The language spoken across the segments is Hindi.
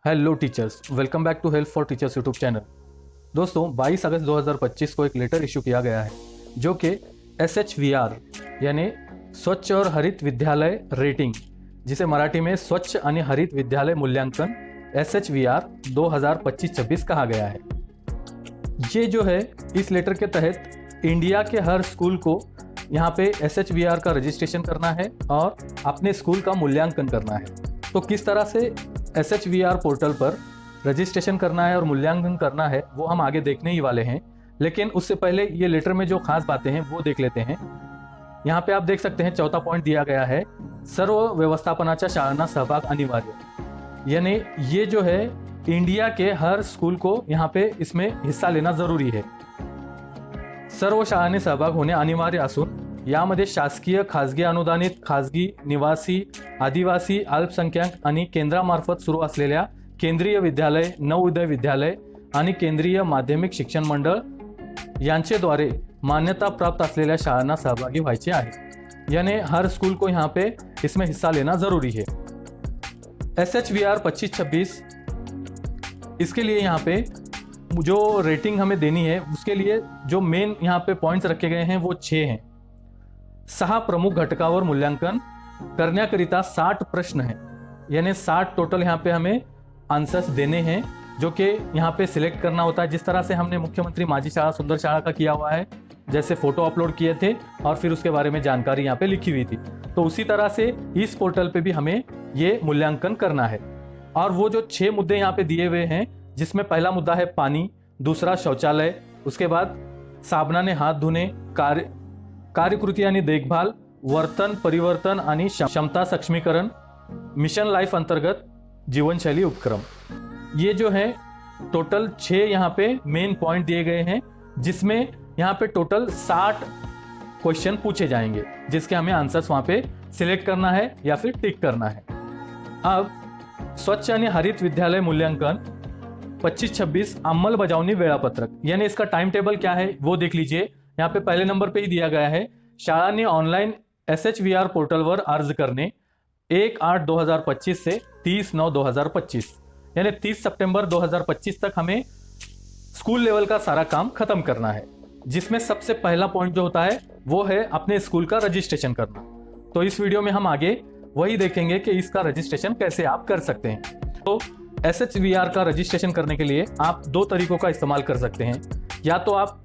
Hello teachers, welcome back to help for teachers YouTube channel. दोस्तों 22 अगस्त 2025 को एक लेटर इशू किया गया है जो कि SHVR यानी स्वच्छ और हरित विद्यालय रेटिंग, जिसे मराठी में स्वच्छ आणि हरित विद्यालय मूल्यांकन SHVR 2025-26 कहा गया है। ये जो है इस लेटर के तहत इंडिया के हर स्कूल को यहाँ पे SHVR का रजिस्ट्रेशन करना है और अपने स्कूल का मूल्यांकन करना है। तो किस तरह से SHVR पोर्टल पर रजिस्ट्रेशन करना है और मूल्यांकन करना है वो हम आगे देखने ही वाले हैं, लेकिन उससे पहले ये लेटर में जो खास बातें हैं वो देख लेते हैं। यहाँ पे आप देख सकते हैं चौथा पॉइंट दिया गया है, सर्व व्यवस्थापनाच्या शाळांना सहभाग अनिवार्य। यानी ये जो है इंडिया के हर स्कूल को यहाँ पे इसमें हिस्सा लेना जरूरी है। सर्व शाळांनी सहभाग होणे अनिवार्य असून यामध्ये शासकीय, खाजगी अनुदानित, खाजगी, निवासी, आदिवासी, अल्पसंख्याक आणि केंद्रामार्फत सुरू असलेल्या केंद्रीय विद्यालय, नवोदय विद्यालय आणि केंद्रीय माध्यमिक शिक्षण मंडळ यांचेद्वारे मान्यता प्राप्त असलेल्या शाळांना सहभागी व्हायचे आहे। यानी हर स्कूल को यहाँ पे इसमें हिस्सा लेना जरूरी है। SHVR 25-26 इसके लिए यहाँ पे जो रेटिंग हमें देनी है उसके लिए जो मेन यहाँ पे पॉइंट्स रखे गए हैं वो 6 हैं। 6 प्रमुख घटकावर मूल्यांकन करण्याकरिता 60 प्रश्न हैं, यानी 60 टोटल यहाँ पे हमें आंसर्स देने हैं जो कि यहाँ पे सिलेक्ट करना होता है। जिस तरह से हमने मुख्यमंत्री माझी शाळा सुंदर शाळा का किया हुआ है, जैसे फोटो अपलोड किए थे और फिर उसके बारे में जानकारी यहाँ पे लिखी हुई थी, तो उसी तरह से इस पोर्टल पे भी हमें ये मूल्यांकन करना है। और वो जो 6 मुद्दे यहाँ पे दिए हुए हैं, जिसमें पहला मुद्दा है पानी, दूसरा शौचालय, उसके बाद साबणाने हाथ धोने, कार्यकृती आणि देखभाल, वर्तन परिवर्तन आणि क्षमता सक्षमीकरण, मिशन लाइफ अंतर्गत जीवनशैली उपक्रम। ये जो है टोटल 6 यहाँ पे मेन पॉइंट दिए गए हैं, जिसमें यहाँ पे टोटल 60 क्वेश्चन पूछे जाएंगे, जिसके हमें आंसर्स वहाँ पे सिलेक्ट करना है या फिर टिक करना है। अब स्वच्छ आणि हरित विद्यालय मूल्यांकन 25-26 अंमलबजावनी वेळापत्रक, यानी इसका टाइम टेबल क्या है वो देख लीजिए। यहाँ पे पहले नंबर पे ही दिया गया है, शाळांनी ऑनलाइन SHVR पोर्टलवर अर्ज करणे 1/8/2025 से 30/9/2025, यानी 30 सितंबर 2025 तक हमें स्कूल लेवल का सारा काम खत्म करना है। जिसमें सबसे पहला पॉइंट जो होता है वो है अपने स्कूल का रजिस्ट्रेशन करना। तो इस वीडियो में हम आगे वही देखेंगे कि इसका रजिस्ट्रेशन कैसे आप कर सकते हैं। तो SHVR का रजिस्ट्रेशन करने के लिए आप 2 तरीकों का इस्तेमाल कर सकते हैं। या तो आप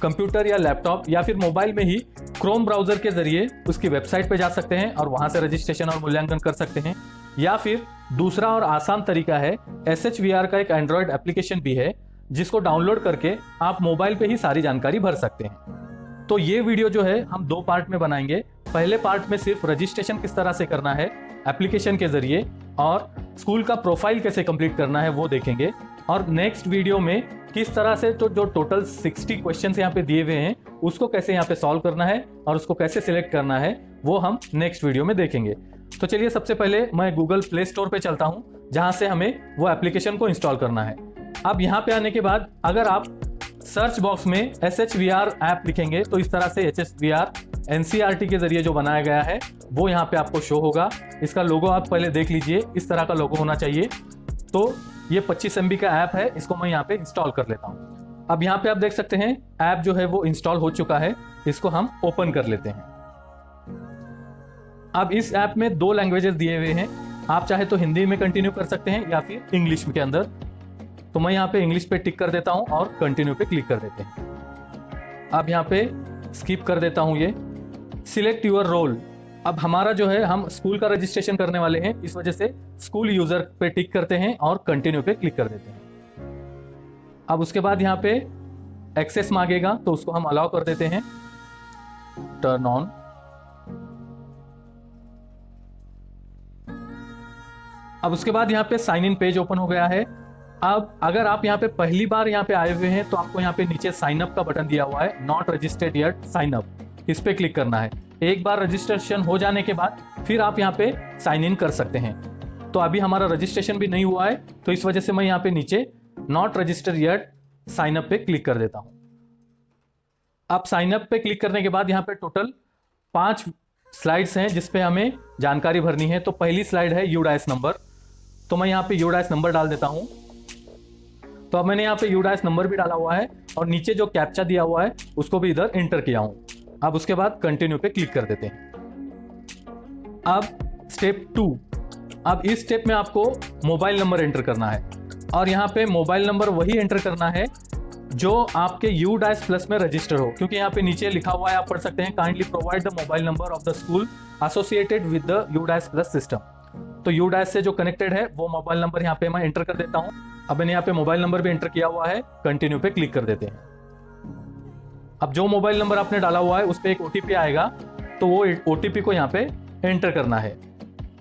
कंप्यूटर या लैपटॉप या फिर मोबाइल में ही क्रोम ब्राउजर के जरिए उसकी वेबसाइट पे जा सकते हैं और वहां से रजिस्ट्रेशन और मूल्यांकन कर सकते हैं। या फिर दूसरा और आसान तरीका है, SHVR का एक एंड्रॉयड एप्लीकेशन भी है जिसको डाउनलोड करके आप मोबाइल पे ही सारी जानकारी भर सकते हैं। तो ये वीडियो जो है हम 2 पार्ट में बनाएंगे। पहले पार्ट में सिर्फ रजिस्ट्रेशन किस तरह से करना है एप्लीकेशन के जरिए और स्कूल का प्रोफाइल कैसे कंप्लीट करना है वो देखेंगे, और नेक्स्ट वीडियो में किस तरह से तो जो टोटल 60 क्वेश्चंस यहाँ पे दिए हुए हैं उसको कैसे यहाँ पे सॉल्व करना है और उसको कैसे सिलेक्ट करना है वो हम नेक्स्ट वीडियो में देखेंगे। तो चलिए सबसे पहले मैं गूगल प्ले स्टोर पे चलता हूँ, जहाँ से हमें वो एप्लीकेशन को इंस्टॉल करना है। अब यहाँ पे आने के बाद अगर आप सर्च बॉक्स में SHVR ऐप लिखेंगे तो इस तरह से SHVR NCERT के जरिए जो बनाया गया है वो यहाँ पे आपको शो होगा। इसका लोगो आप पहले देख लीजिए, इस तरह का लोगो होना चाहिए। तो ये 25 MB का ऐप है, इसको मैं यहाँ पे इंस्टॉल कर लेता हूँ। अब यहाँ पे आप देख सकते हैं ऐप जो है वो इंस्टॉल हो चुका है, इसको हम ओपन कर लेते हैं। अब इस ऐप में 2 लैंग्वेजेस दिए हुए हैं, आप चाहे तो हिंदी में कंटिन्यू कर सकते हैं या फिर इंग्लिश के अंदर। तो मैं यहाँ पे इंग्लिश पे टिक कर देता हूँ और कंटिन्यू पे क्लिक कर देते हैं। अब यहाँ पे स्किप कर देता हूँ ये सिलेक्ट योर रोल। अब हमारा जो है हम स्कूल का रजिस्ट्रेशन करने वाले हैं, इस वजह से स्कूल यूजर पे टिक करते हैं और कंटिन्यू पे क्लिक कर देते हैं। अब उसके बाद यहाँ पे एक्सेस मांगेगा तो उसको हम अलाउ कर देते हैं, टर्न ऑन। अब उसके बाद यहाँ पे साइन इन पेज ओपन हो गया है। अब अगर आप यहाँ पे पहली बार यहाँ पे आए हुए हैं तो आपको यहाँ पे नीचे साइन अप का बटन दिया हुआ है, not registered yet sign up, इस पे क्लिक करना है। एक बार रजिस्ट्रेशन हो जाने के बाद फिर आप यहाँ पे साइन इन कर सकते हैं। तो अभी हमारा रजिस्ट्रेशन भी नहीं हुआ है, तो इस वजह से मैं यहाँ पे नीचे not registered yet sign up पे क्लिक कर देता हूँ। अब साइन अप पे क्लिक करने के बाद यहाँ पे टोटल 5 स्लाइड्स हैं जिसपे हमें जानकारी भरनी है। तो पहली स्लाइड है यूडाइस नंबर, तो मैं यहाँ पे यूडाइस नंबर डाल देता हूँ। तो अब मैंने यहाँ पे यूडाइस नंबर भी डाला हुआ है और नीचे जो कैप्चा दिया हुआ है उसको भी इधर एंटर किया हूँ। अब उसके बाद कंटिन्यू पे क्लिक कर देते हैं। अब स्टेप 2, अब इस स्टेप में आपको मोबाइल नंबर एंटर करना है और यहाँ पे मोबाइल नंबर वही एंटर करना है जो आपके यूडाइस प्लस में रजिस्टर हो, क्योंकि यहाँ पे नीचे लिखा हुआ है, आप पढ़ सकते हैं, kindly provide the mobile number of the school associated with the UDISE plus system. तो यूडाइस से जो कनेक्टेड है वो मोबाइल नंबर यहाँ पे मैं एंटर कर देता हूँ। अब मैंने यहाँ पे मोबाइल नंबर भी एंटर किया हुआ है, कंटिन्यू पे क्लिक कर देते हैं। अब जो मोबाइल नंबर आपने डाला हुआ है उस पर एक ओटीपी आएगा, तो वो ओटीपी को यहाँ पे एंटर करना है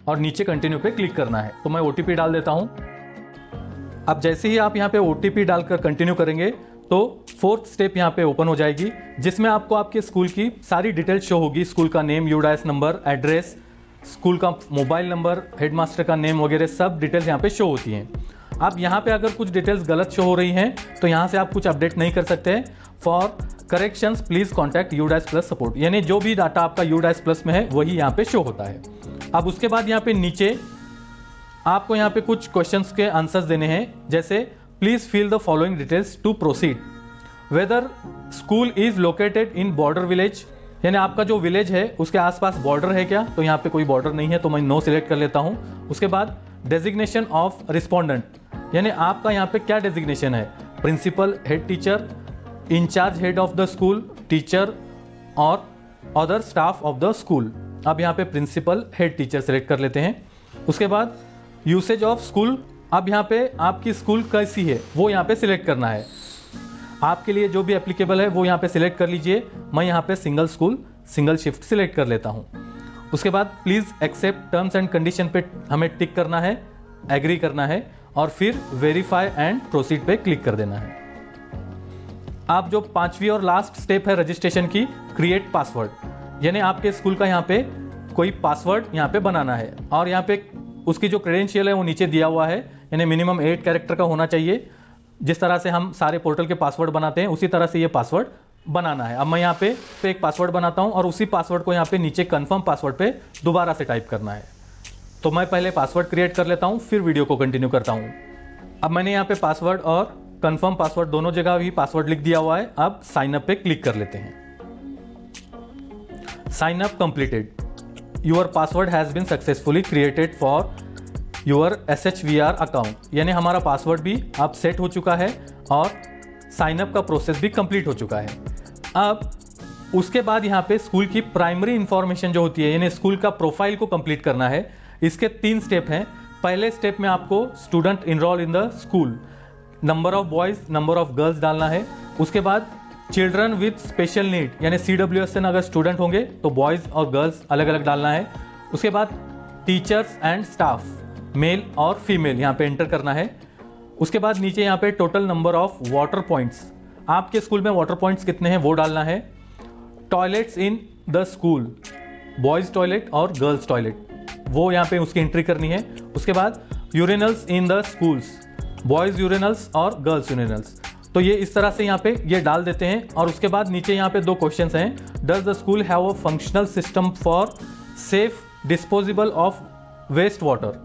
और नीचे कंटिन्यू पे क्लिक करना है। तो मैं ओटीपी डाल देता हूँ। अब जैसे ही आप यहाँ पे ओटीपी डालकर कंटिन्यू करेंगे तो 4th स्टेप यहाँ पे ओपन हो जाएगी, जिसमें आपको आपके स्कूल की सारी डिटेल्स शो होगी। स्कूल का name, UDISE number, address, school का मोबाइल नंबर, हेडमास्टर का नेम वगैरह सब डिटेल्स यहाँ पे शो होती हैं। अब यहाँ पे अगर कुछ डिटेल्स गलत शो हो रही हैं तो यहाँ से आप कुछ अपडेट नहीं कर सकते। For corrections please contact UDISE plus support, यानी जो भी डाटा आपका यूडाइस प्लस में है वही यहाँ पे शो होता है। अब उसके बाद यहाँ पे नीचे आपको यहाँ पे कुछ क्वेश्चंस के आंसर्स देने हैं, जैसे please fill the following details to proceed. Whether school is located in border village, यानी आपका जो विलेज है उसके आसपास बॉर्डर है क्या, तो यहाँ पे कोई बॉर्डर नहीं है तो मैं नो सिलेक्ट कर लेता हूँ। उसके बाद डेजिग्नेशन ऑफ रिस्पोंडेंट, यानी आपका यहाँ पे क्या डेजिग्नेशन है, principal, head teacher, incharge head of the school, teacher और other staff of the school. अब यहाँ पे प्रिंसिपल, हेड टीचर सेलेक्ट कर लेते हैं। उसके बाद यूसेज ऑफ स्कूल, अब यहाँ पे आपकी स्कूल कैसी है वो यहाँ पे सिलेक्ट करना है। आपके लिए जो भी एप्लीकेबल है वो यहाँ पे सिलेक्ट कर लीजिए। मैं यहाँ पे single school, single shift select कर लेता हूँ। उसके बाद please accept terms and condition पे हमें टिक करना है, एग्री करना है और फिर वेरीफाई एंड प्रोसीड पे क्लिक कर देना है। आप जो 5वीं और लास्ट स्टेप है रजिस्ट्रेशन की, क्रिएट पासवर्ड, यानी आपके स्कूल का यहाँ पे कोई पासवर्ड यहाँ पे बनाना है और यहाँ पे उसकी जो क्रेडेंशियल है वो नीचे दिया हुआ है, यानी मिनिमम 8 कैरेक्टर का होना चाहिए। जिस तरह से हम सारे पोर्टल के पासवर्ड बनाते हैं उसी तरह से ये पासवर्ड बनाना है। अब मैं यहाँ पे एक पासवर्ड बनाता हूँ और उसी पासवर्ड को यहाँ पे नीचे कंफर्म पासवर्ड पे दोबारा से टाइप करना है। तो मैं पहले पासवर्ड क्रिएट कर लेता हूँ, फिर वीडियो को कंटिन्यू करता हूँ। अब मैंने यहाँ पे पासवर्ड और कंफर्म पासवर्ड दोनों जगह भी पासवर्ड लिख दिया हुआ है। अब साइन अप पे क्लिक कर लेते हैं। Sign up completed, your password has been successfully created for your SHVR account, यानी हमारा पासवर्ड भी अब सेट हो चुका है और साइन अप का प्रोसेस भी कंप्लीट हो चुका है। अब उसके बाद यहाँ पे स्कूल की प्राइमरी इंफॉर्मेशन जो होती है, यानी स्कूल का प्रोफाइल को कंप्लीट करना है। इसके 3 स्टेप हैं। पहले स्टेप में आपको student enrol in the school, number of boys, number of girls डालना है। उसके बाद चिल्ड्रन विद स्पेशल नीड, यानी CWSN अगर स्टूडेंट होंगे तो बॉयज और गर्ल्स अलग अलग डालना है। उसके बाद टीचर्स एंड स्टाफ, मेल और फीमेल यहाँ पे एंटर करना है। उसके बाद नीचे यहाँ पे total number of water points, आपके स्कूल में वाटर पॉइंट्स कितने हैं वो डालना है। Toilets in the school, boys toilet और गर्ल्स टॉयलेट, वो यहाँ पे उसकी एंट्री करनी है। उसके बाद urinals in the schools, boys urinals और गर्ल्स यूरिनल्स, तो ये इस तरह से यहाँ पे ये डाल देते हैं। और उसके बाद नीचे यहाँ पे 2 क्वेश्चंस हैं। Does the school have a functional system for safe disposable of waste water.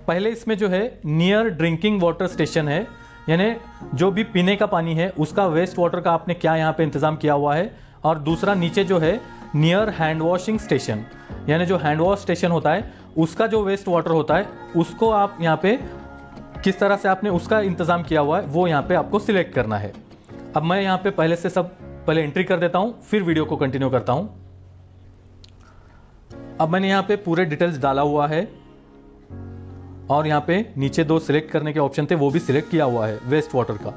पहले इसमें जो है नियर ड्रिंकिंग वाटर स्टेशन है, यानी जो भी पीने का पानी है उसका वेस्ट वाटर का आपने क्या यहाँ पे इंतज़ाम किया हुआ है। और दूसरा नीचे जो है नियर हैंड वॉशिंग स्टेशन, यानी जो हैंड वॉश स्टेशन होता है उसका जो वेस्ट वाटर होता है उसको आप यहाँ पे किस तरह से आपने उसका इंतज़ाम किया हुआ है वो यहाँ पे आपको सिलेक्ट करना है। अब मैं यहाँ पे पहले से सब पहले एंट्री कर देता हूँ, फिर वीडियो को कंटिन्यू करता हूँ। अब मैंने यहाँ पे पूरे डिटेल्स डाला हुआ है और यहाँ पे नीचे 2 सिलेक्ट करने के ऑप्शन थे वो भी सिलेक्ट किया हुआ है वेस्ट वाटर का।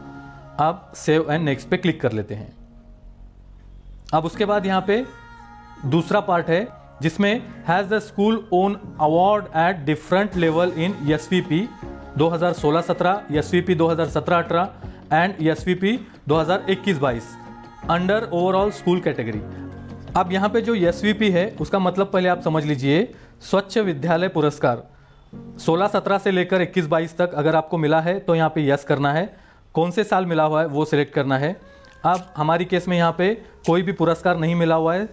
अब सेव एंड नेक्स्ट पे क्लिक कर लेते हैं। अब उसके बाद यहाँ पे दूसरा पार्ट है जिसमें has the school own award at different level in SVP 2016-17, SVP 2017-18 and SVP 2021-22 under overall school category. अब यहाँ पे जो SVP है उसका मतलब पहले आप समझ लीजिए, स्वच्छ विद्यालय पुरस्कार 16-17 से लेकर 21-22 तक अगर आपको मिला है तो यहाँ पे यस करना है, कौन से साल मिला हुआ है वो सिलेक्ट करना है। अब हमारी केस में यहाँ पे कोई भी पुरस्कार नहीं मिला हुआ है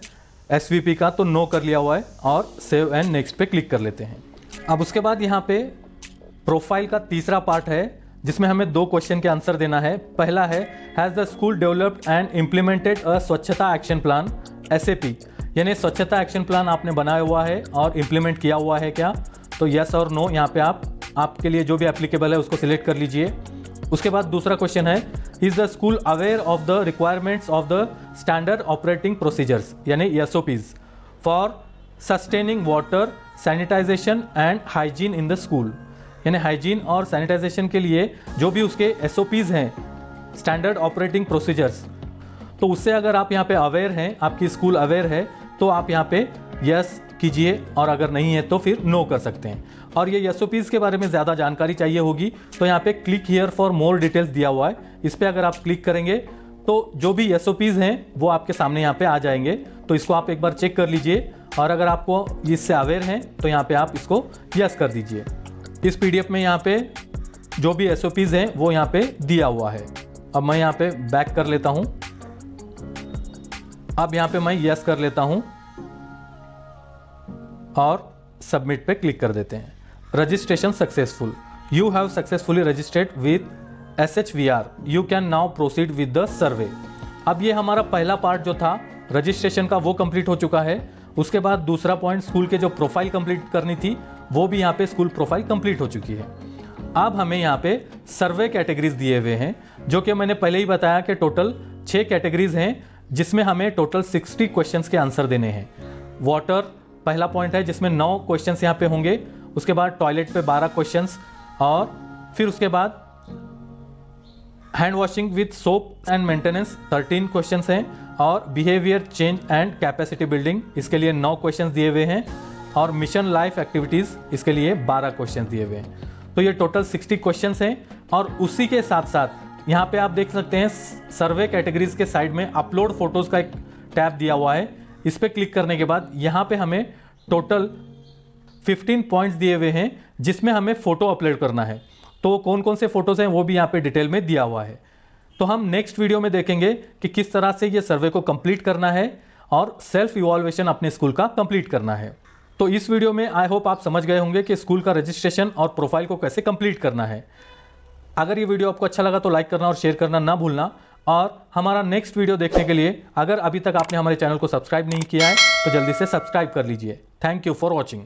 SVP का, तो नो कर लिया हुआ है और सेव एंड नेक्स्ट पे क्लिक कर लेते हैं। अब उसके बाद यहाँ पे प्रोफाइल का तीसरा पार्ट है जिसमें हमें 2 क्वेश्चन के आंसर देना है। पहला है has the school developed and implemented a swachhata action plan SAP, यानी स्वच्छता एक्शन प्लान आपने बनाया हुआ है और इम्प्लीमेंट किया हुआ है क्या? तो यस और नो यहाँ पे आपके लिए जो भी एप्लीकेबल है उसको सिलेक्ट कर लीजिए। उसके बाद दूसरा क्वेश्चन है is the school aware of the requirements of the standard operating procedures यानी SOPs for sustaining water sanitisation and hygiene in the school, यानी हाइजीन और सैनिटाइजेशन के लिए जो भी उसके SOPs हैं, स्टैंडर्ड ऑपरेटिंग प्रोसीजर्स, तो उससे अगर आप यहाँ पे अवेयर हैं, आपकी स्कूल अवेयर है, तो आप यहाँ पे यस कीजिए और अगर नहीं है तो फिर नो कर सकते हैं। और ये SOPs के बारे में ज़्यादा जानकारी चाहिए होगी तो यहाँ पे click here for more details दिया हुआ है, इस पर अगर आप क्लिक करेंगे तो जो भी SOPs हैं वो आपके सामने यहाँ पे आ जाएंगे। तो इसको आप एक बार चेक कर लीजिए और अगर आपको इससे अवेयर हैं तो यहाँ पे आप इसको यस कर दीजिए। इस PDF में यहाँ पे जो भी SOPs हैं वो यहाँ पे दिया हुआ है। अब मैं यहाँ पे बैक कर लेता हूँ, अब यहाँ पे मैं यस कर लेता हूँ और सबमिट पे क्लिक कर देते हैं। Registration successful, you have successfully registered with SHVR, you can now proceed with the survey. अब ये हमारा पहला पार्ट जो था रजिस्ट्रेशन का वो कंप्लीट हो चुका है। उसके बाद दूसरा पॉइंट स्कूल के जो प्रोफाइल कंप्लीट करनी थी वो भी यहाँ पे स्कूल प्रोफाइल कंप्लीट हो चुकी है। अब हमें यहाँ पे सर्वे कैटेगरीज दिए हुए हैं जो कि मैंने पहले ही बताया कि टोटल 6 कैटेगरीज हैं जिसमें हमें टोटल 60 क्वेश्चंस के आंसर देने हैं। वाटर पहला पॉइंट है जिसमें 9 क्वेश्चंस यहाँ पे होंगे। उसके बाद टॉयलेट पे 12 क्वेश्चंस और फिर उसके बाद hand washing with soap and maintenance 13 questions हैं और behaviour change and capacity building इसके लिए 9 क्वेश्चंस दिए हुए हैं और मिशन लाइफ एक्टिविटीज़ इसके लिए 12 क्वेश्चंस दिए हुए हैं। तो ये टोटल 60 क्वेश्चंस हैं और उसी के साथ साथ यहाँ पे आप देख सकते हैं सर्वे कैटेगरीज के साइड में अपलोड फोटोज़ का एक टैब दिया हुआ है। इस पर क्लिक करने के बाद यहाँ पे हमें टोटल 15 पॉइंट्स दिए हुए हैं जिसमें हमें फ़ोटो अपलोड करना है। तो कौन कौन से फ़ोटोज़ हैं वो भी यहाँ पे डिटेल में दिया हुआ है। तो हम नेक्स्ट वीडियो में देखेंगे कि किस तरह से ये सर्वे को कंप्लीट करना है और सेल्फ इवॉल्वेशन अपने स्कूल का कंप्लीट करना है। तो इस वीडियो में आई होप आप समझ गए होंगे कि स्कूल का रजिस्ट्रेशन और प्रोफाइल को कैसे कंप्लीट करना है। अगर ये वीडियो आपको अच्छा लगा तो लाइक करना और शेयर करना ना भूलना और हमारा नेक्स्ट वीडियो देखने के लिए अगर अभी तक आपने हमारे चैनल को सब्सक्राइब नहीं किया है तो जल्दी से सब्सक्राइब कर लीजिए। Thank you for watching.